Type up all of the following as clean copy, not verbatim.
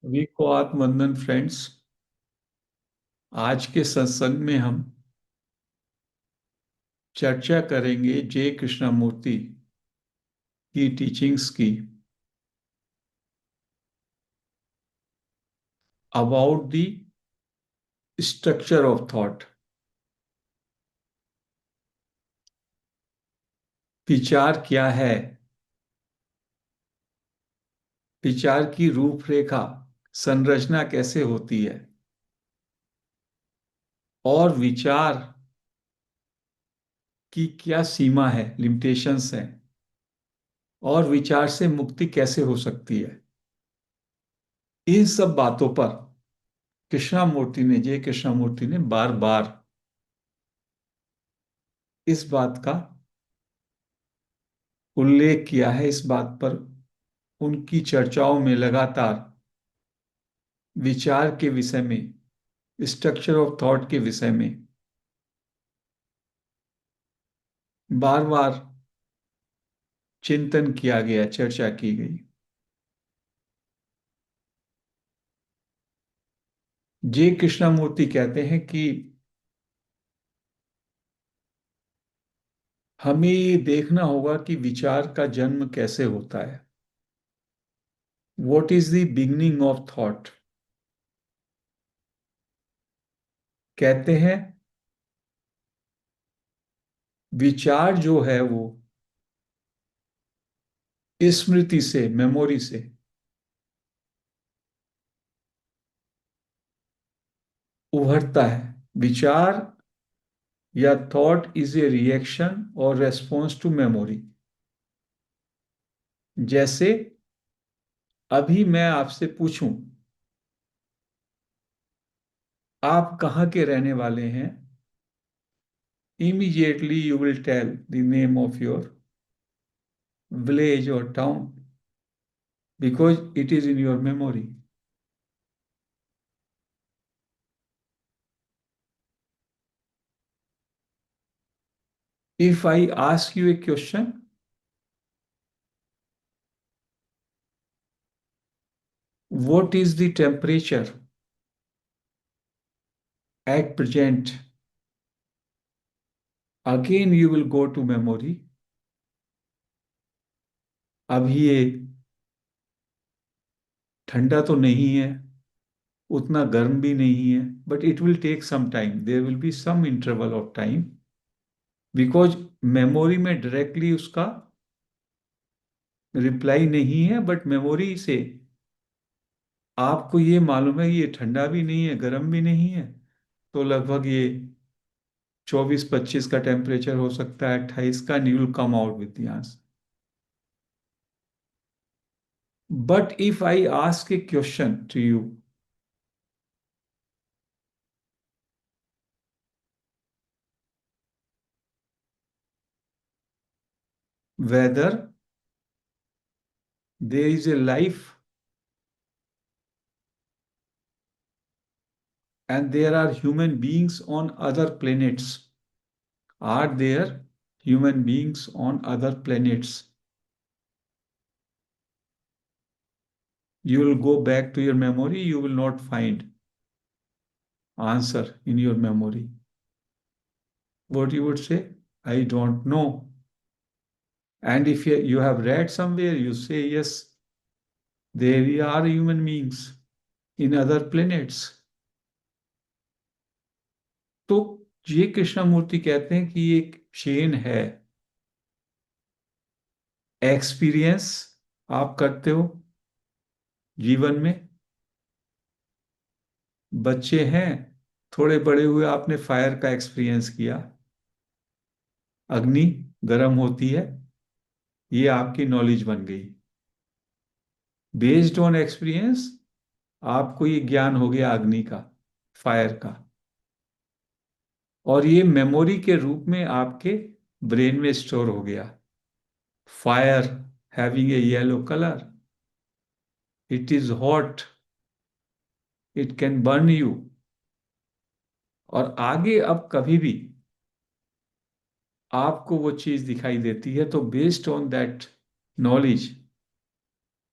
सभी को आत्मवंदन फ्रेंड्स। आज के सत्संग में हम चर्चा करेंगे जे कृष्णमूर्ति की टीचिंग्स की about the structure of thought. विचार क्या है, विचार की रूपरेखा, संरचना कैसे होती है और विचार की क्या सीमा है, लिमिटेशंस हैं, और विचार से मुक्ति कैसे हो सकती है। इन सब बातों पर कृष्णमूर्ति ने, जे कृष्णमूर्ति ने बार बार इस बात का उल्लेख किया है। इस बात पर उनकी चर्चाओं में लगातार विचार के विषय में, स्ट्रक्चर ऑफ थॉट के विषय में बार बार चिंतन किया गया, चर्चा की गई। जे कृष्णमूर्ति कहते हैं कि हमें ये देखना होगा कि विचार का जन्म कैसे होता है। What is the beginning of thought. कहते हैं विचार जो है वो स्मृति से, मेमोरी से उभरता है। विचार या थॉट इज ए रिएक्शन और रेस्पॉन्स टू मेमोरी। जैसे अभी मैं आपसे पूछूं आप कहाँ के रहने वाले हैं, immediately you will tell the name of your village or town because it is in your memory. If I ask you a question, what is the temperature at present? Again you will go to memory. अभी ये ठंडा तो नहीं है, उतना गर्म भी नहीं है, but it will take some time, there will be some interval of time, because memory में डायरेक्टली उसका रिप्लाई नहीं है, बट मेमोरी से आपको ये मालूम है कि ये ठंडा भी नहीं है, गर्म भी नहीं है, तो लगभग ये 24-25 का टेम्परेचर हो सकता है, 28 का, and you will come out with the answer. But if I ask a question to you, whether there is a life and there are human beings on other planets, are there human beings on other planets? You will go back to your memory, you will not find answer in your memory. What you would say? I don't know. And if you have read somewhere, you say, yes, there are human beings in other planets. तो ये कृष्णमूर्ति कहते हैं कि ये एक chain है। Experience आप करते हो जीवन में, बच्चे हैं, थोड़े बड़े हुए आपने फायर का एक्सपीरियंस किया, अग्नि गर्म होती है, ये आपकी नॉलेज बन गई। बेस्ड ऑन एक्सपीरियंस आपको ये ज्ञान हो गया अग्नि का, फायर का, और ये मेमोरी के रूप में आपके ब्रेन में स्टोर हो गया। Fire having a yellow colour, it is hot, it can burn you. और आगे अब कभी भी आपको वो चीज दिखाई देती है तो based on that knowledge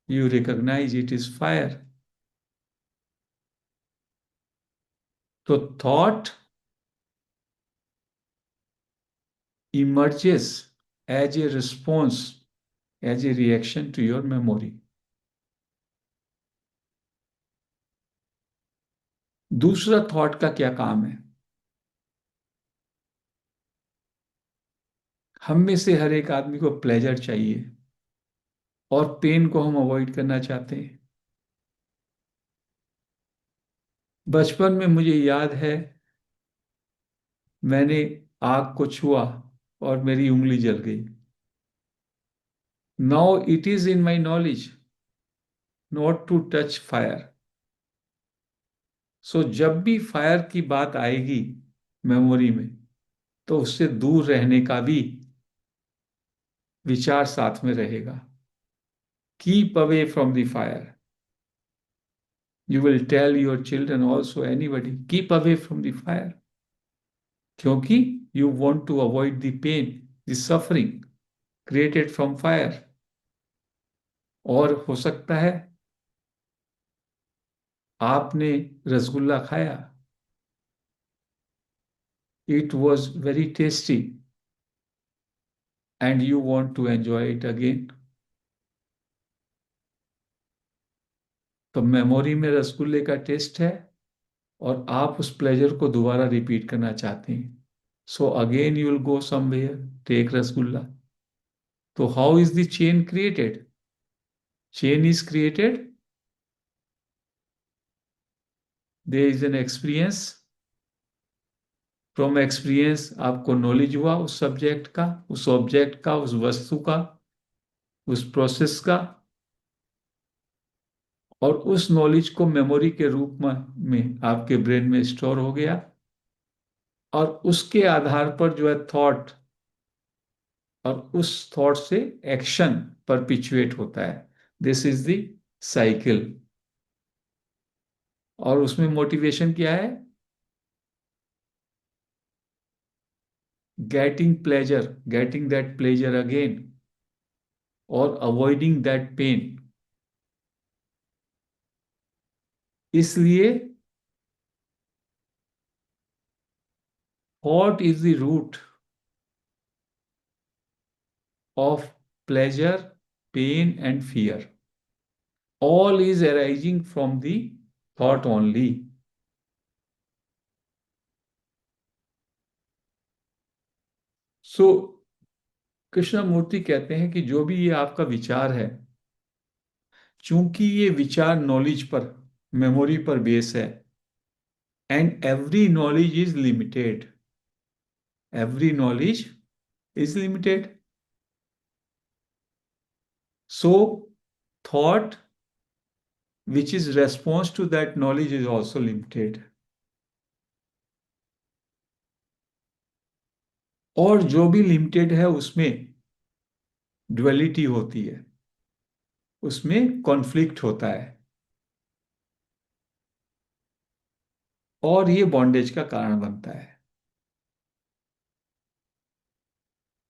you recognise it is fire. तो thought emerges as a response, as a reaction to your memory. दूसरा थॉट का क्या काम है? हम में से हर एक आदमी को प्लेजर चाहिए और पेन को हम अवॉइड करना चाहते हैं। बचपन में मुझे याद है, मैंने आग को छुआ और मेरी उंगली जल गई। Now it is in my knowledge not to touch fire. So जब भी फायर की बात आएगी मेमोरी में, तो उससे दूर रहने का भी विचार साथ में रहेगा। Keep away from the fire. You will tell your children also, anybody, keep away from the fire, क्योंकि you want to avoid the pain, the suffering created from fire. और हो सकता है आपने रसगुल्ला खाया, it was very tasty and you want to enjoy it again. तो memory में रसगुल्ले का टेस्ट है और आप उस प्लेजर को दोबारा रिपीट करना चाहते हैं। So again you will go somewhere, take rasgulla. तो how is the chain created? Chain is created, there is an experience, from experience आपको नॉलेज हुआ उस सब्जेक्ट का, उस ऑब्जेक्ट का, उस वस्तु का, उस प्रोसेस का, और उस नॉलेज को मेमोरी के रूप में आपके ब्रेन में स्टोर हो गया। और उसके आधार पर जो है थॉट, और उस थॉट से एक्शन परपिचुएट होता है। This is the cycle. और उसमें मोटिवेशन क्या है? Getting pleasure, getting that pleasure again, और अवॉइडिंग दैट पेन। इसलिए thought is the root of pleasure, pain and fear. All is arising from the thought only. So Krishnamurti कहते हैं कि जो भी ये आपका विचार है, चूंकि ये विचार नॉलेज पर, मेमोरी पर बेस है, and every knowledge is limited, every knowledge is limited, so thought which is response to that knowledge is also limited. और जो भी लिमिटेड है उसमें ड्युअलिटी होती है, उसमें कॉन्फ्लिक्ट होता है, और ये बॉन्डेज का कारण बनता है।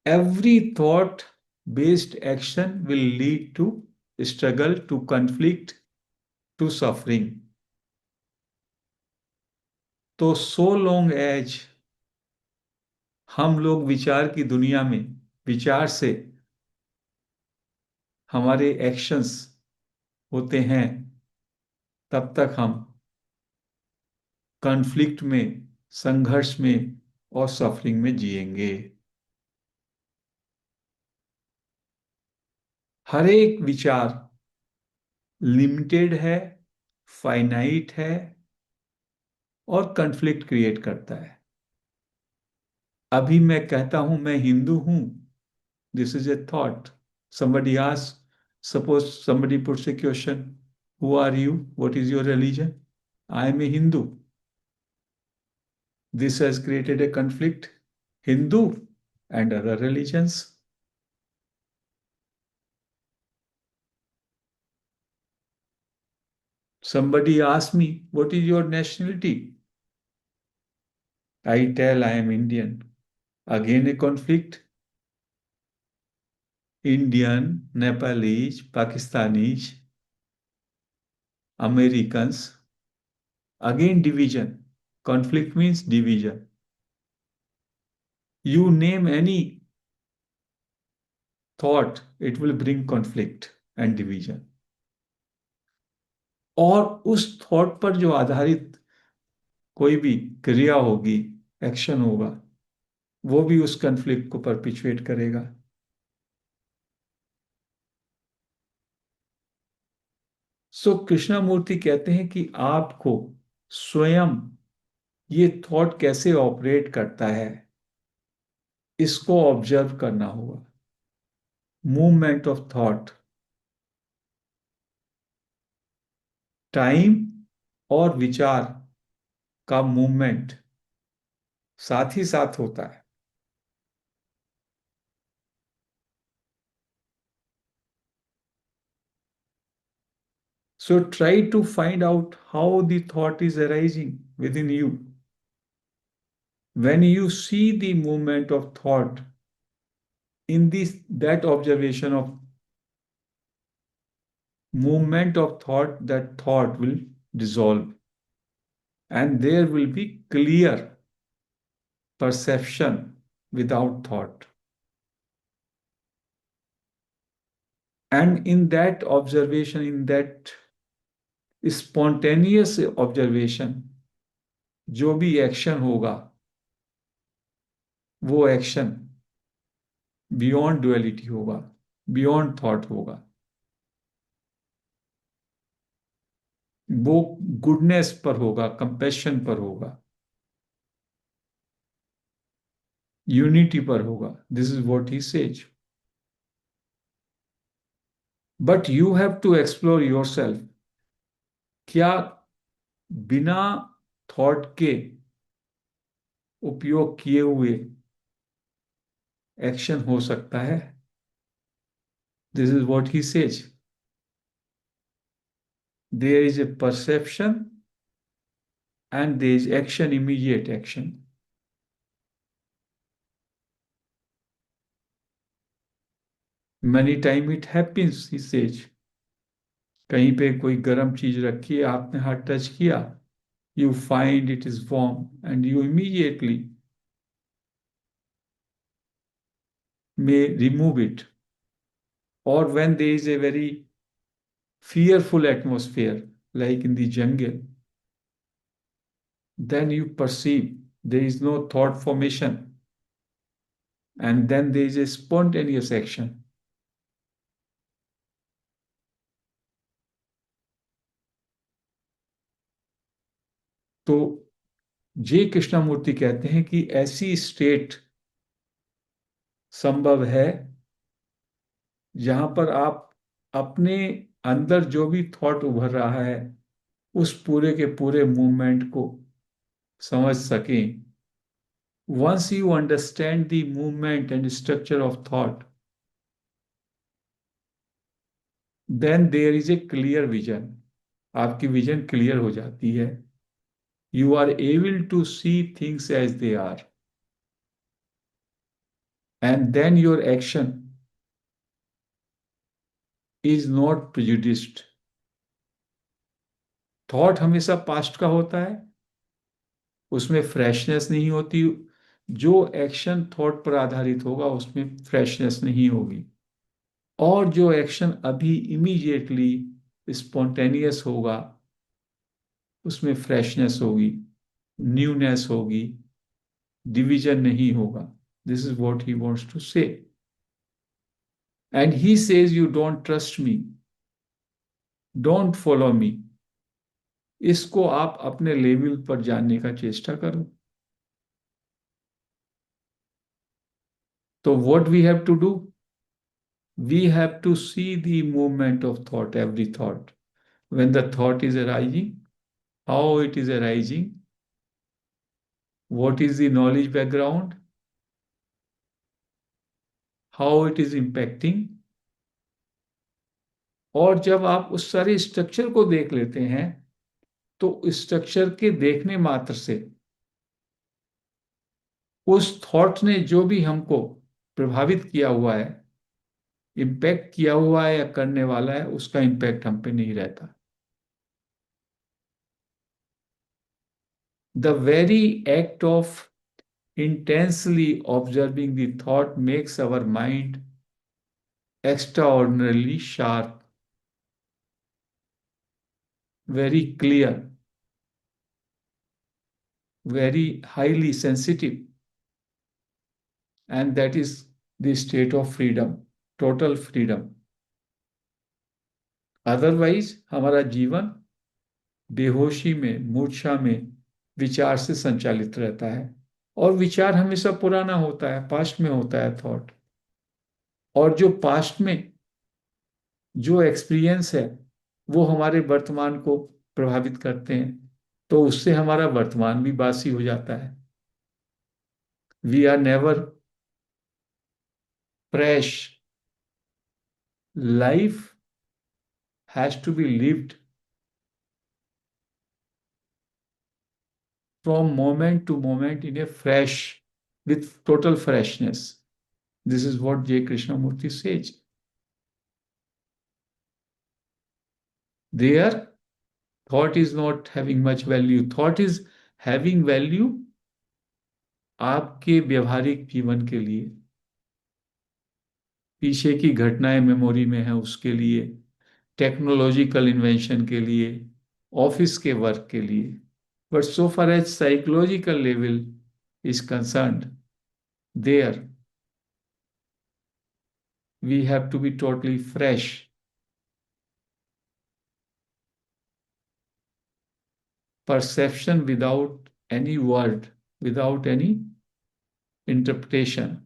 Every thought based action will lead to struggle, to conflict, to suffering. तो so long as हम लोग विचार की दुनिया में, विचार से हमारे एक्शंस होते हैं, तब तक हम कॉन्फ्लिक्ट में, संघर्ष में और सफरिंग में जिएंगे। हर एक विचार लिमिटेड है, फाइनाइट है, और कॉन्फ्लिक्ट क्रिएट करता है। अभी मैं कहता हूं मैं हिंदू हूं, this is a thought. Somebody asks, suppose somebody puts a question, who are you? What is your religion? I am a Hindu. This has created a conflict, Hindu and other religions. Somebody asks me, what is your nationality? I tell I am Indian. Again a conflict. Indian, Nepalese, Pakistanis, Americans. Again division. Conflict means division. You name any thought, it will bring conflict and division. और उस thought पर जो आधारित कोई भी क्रिया होगी, action होगा, वो भी उस कन्फ्लिक्ट को परपिचुएट करेगा। सो कृष्णमूर्ति कहते हैं कि आपको स्वयं ये थॉट कैसे ऑपरेट करता है, इसको ऑब्जर्व करना होगा। मूवमेंट ऑफ थॉट, टाइम और विचार का मूवमेंट साथ ही साथ होता है। So try to find out how the thought is arising within you. When you see the movement of thought, in this that observation of movement of thought, that thought will dissolve, and there will be clear perception without thought. And in that observation, in that spontaneous observation, जो भी action होगा, वो action beyond duality होगा, beyond thought होगा। वो goodness पर होगा, compassion पर होगा, यूनिटी पर होगा। This is what he says. But you have to explore yourself. क्या बिना थॉट के उपयोग किए हुए एक्शन हो सकता है? This is what he says. There is a perception and there is action, immediate action. Many time it happens, he says. कहीं पे कोई गर्म चीज रखी है, आपने हाथ टच किया, you find it is warm and you immediately may remove it. Or when there is a very fearful atmosphere, like in the jungle, then you perceive there is no thought formation, and then there is a spontaneous action. तो जे कृष्णमूर्ति कहते हैं कि ऐसी state संभव है जहां पर आप अपने अंदर जो भी थॉट उभर रहा है, उस पूरे के पूरे मूवमेंट को समझ सकें। Once you understand the movement and structure of thought, then there is a clear vision. आपकी विजन क्लियर हो जाती है। You are able to see things as they are, and then your action is not prejudiced. Thought हमेशा past का होता है, उसमें freshness नहीं होती। जो एक्शन थॉट पर आधारित होगा उसमें फ्रेशनेस नहीं होगी, और जो एक्शन अभी इमीडिएटली स्पॉन्टेनियस होगा उसमें फ्रेशनेस होगी, न्यूनेस होगी, डिवीजन नहीं होगा। This is what he wants to say. And he says you don't trust me, don't follow me. इसको आप अपने लेवल पर जानने का चेष्टा करो। तो what we have to do, we have to see the movement of thought, every thought. When the thought is arising, how it is arising, what is the knowledge background, how it is impacting। और जब आप उस सारे structure को देख लेते हैं, तो स्ट्रक्चर के देखने मात्र से उस थॉट ने जो भी हमको प्रभावित किया हुआ है, इम्पैक्ट किया हुआ है या करने वाला है, उसका इम्पैक्ट हम पे नहीं रहता। The very act of intensely observing the thought makes our mind extraordinarily sharp, very clear, very highly sensitive, and that is the state of freedom, total freedom. Otherwise हमारा जीवन बेहोशी में, मूर्छा में, विचार से संचालित रहता है। और विचार हमेशा पुराना होता है, पास्ट में होता है थॉट। और जो पास्ट में जो एक्सपीरियंस है वो हमारे वर्तमान को प्रभावित करते हैं, तो उससे हमारा वर्तमान भी बासी हो जाता है। We are never fresh. Life has to be lived from moment to moment in a fresh, with total freshness. This is what J. Krishnamurti says. There, thought is not having much value. Thought is having value आपके व्यवहारिक जीवन के लिए, पीछे की घटनाएं memory में है उसके लिए, टेक्नोलॉजिकल इन्वेंशन के लिए, ऑफिस के वर्क के लिए। But so far as psychological level is concerned, there we have to be totally fresh. Perception without any word, without any interpretation.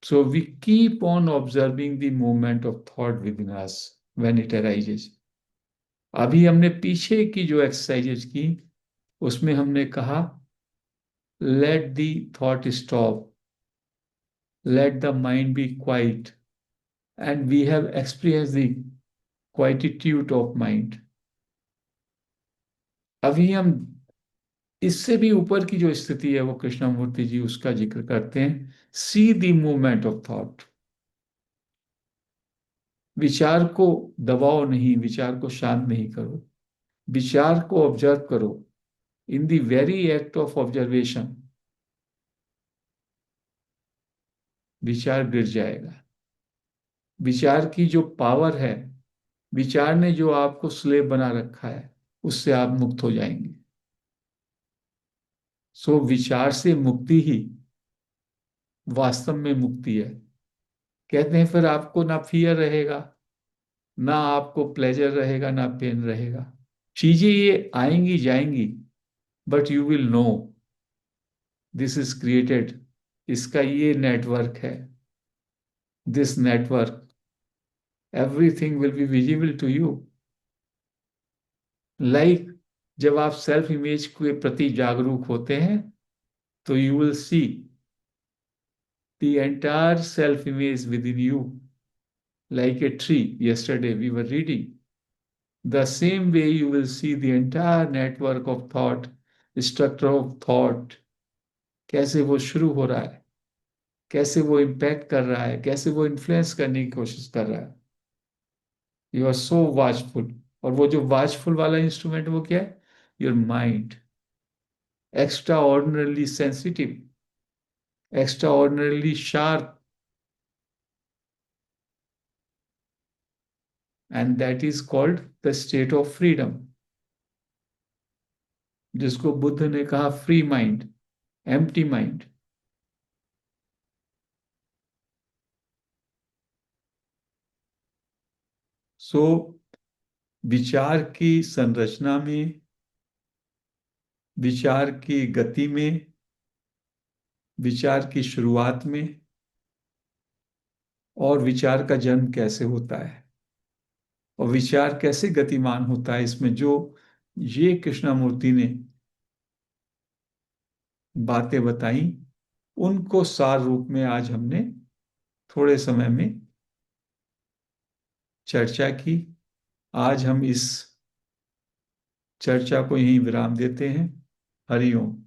So we keep on observing the movement of thought within us when it arises. अभी हमने पीछे की जो exercises की उसमें हमने कहा let the thought stop, let the mind be quiet, and we have experienced the quietude of mind. अभी हम इससे भी ऊपर की जो स्थिति है वो कृष्णमूर्ति जी उसका जिक्र करते हैं। See the movement of thought. विचार को दबाओ नहीं, विचार को शांत नहीं करो, विचार को ऑब्जर्व करो। In the very act of observation विचार गिर जाएगा। विचार की जो पावर है, विचार ने जो आपको स्लेव बना रखा है, उससे आप मुक्त हो जाएंगे। सो विचार से मुक्ति ही वास्तव में मुक्ति है। कहते हैं फिर आपको ना फियर रहेगा, ना आपको प्लेजर रहेगा, ना पेन रहेगा। चीजें ये आएंगी जाएंगी, but you will know this is created. इसका ये नेटवर्क है, this network, everything will be visible to you. Like जब आप सेल्फ इमेज के प्रति जागरूक होते हैं तो you will see the entire self image with in you, like a tree yesterday we were reading. The same way you will see the entire network of thought, structure of thought, कैसे वो शुरू हो रहा है, कैसे वो impact कर रहा है, कैसे वो इन्फ्लुएंस करने की कोशिश कर रहा है। You are so watchful. और वो जो वॉचफुल वाला इंस्ट्रूमेंट वो क्या है? Your mind, extraordinarily sensitive, extraordinarily sharp, and that is called the state of freedom, जिसको बुद्ध ने कहा free mind, empty mind. So विचार की संरचना में, विचार की गति में, विचार की शुरुआत में, और विचार का जन्म कैसे होता है और विचार कैसे गतिमान होता है, इसमें जो ये कृष्णमूर्ति ने बातें बताई उनको सार रूप में आज हमने थोड़े समय में चर्चा की। आज हम इस चर्चा को यहीं विराम देते हैं। हरि ओम।